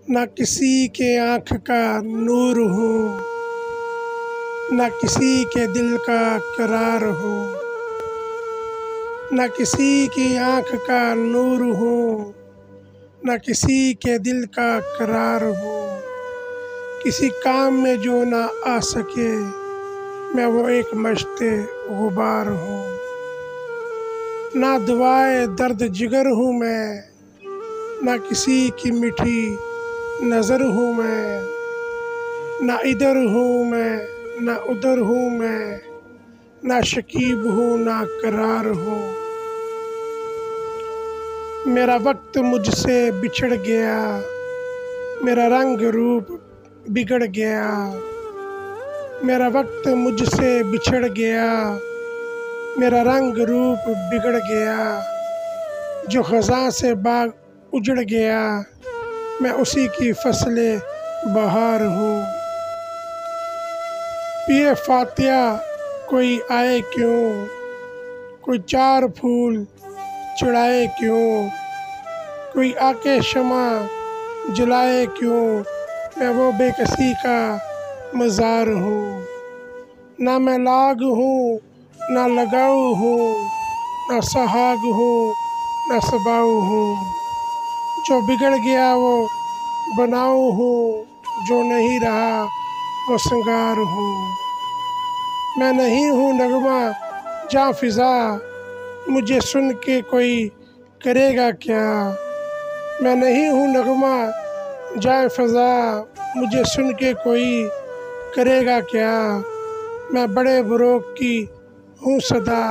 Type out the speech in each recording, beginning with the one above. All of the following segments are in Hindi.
ना किसी के आँख का नूर हूँ, ना किसी के दिल का करार हूँ। ना किसी की आँख का नूर हूँ, ना किसी के दिल का करार हूँ। किसी काम में जो ना आ सके, मैं वो एक मश्ते गुबार हूँ। ना दुआए दर्द जिगर हूँ मैं, ना किसी की मीठी नज़र हूँ मैं। ना इधर हूँ मैं, ना उधर हूँ मैं, ना शकीब हूँ ना करार हूँ। मेरा वक्त मुझसे बिछड़ गया, मेरा रंग रूप बिगड़ गया। मेरा वक्त मुझसे बिछड़ गया, मेरा रंग रूप बिगड़ गया। जो ख़ज़ां से बाग उजड़ गया, मैं उसी की फसले बहार हूँ। पिए फातिया कोई आए क्यों, कोई चार फूल चढ़ाए क्यों, कोई आके शमा जलाए क्यों, मैं वो बेकसी का मज़ार हूँ। ना मैं लाग हूँ ना लगाऊ हूँ, ना सहाग हूँ ना सबाऊ हूँ। जो बिगड़ गया वो बनाऊ हूँ, जो नहीं रहा वो श्रृंगार हूँ। मैं नहीं हूँ नगमा जा फिज़ा, मुझे सुन के कोई करेगा क्या। मैं नहीं हूँ नगमा जाए फ़ज़ा, मुझे सुन के कोई करेगा क्या। मैं बड़े बुरों की हूँ सदा,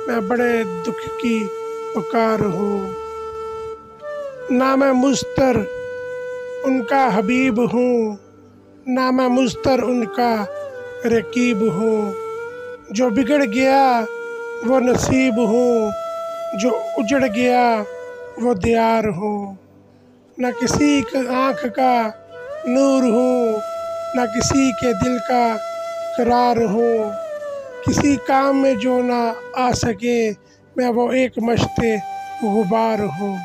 मैं बड़े दुख की पुकार हूँ। ना मैं मुज़तर उनका हबीब हूँ, ना मैं मुज़तर उनका रकीब हूँ। जो बिगड़ गया वो नसीब हूँ, जो उजड़ गया वो दियार हूँ। न किसी की आँख का नूर हूँ, न किसी के दिल का करार हूँ। किसी काम में जो ना आ सके, मैं वो एक मश्ते गुबार हूँ।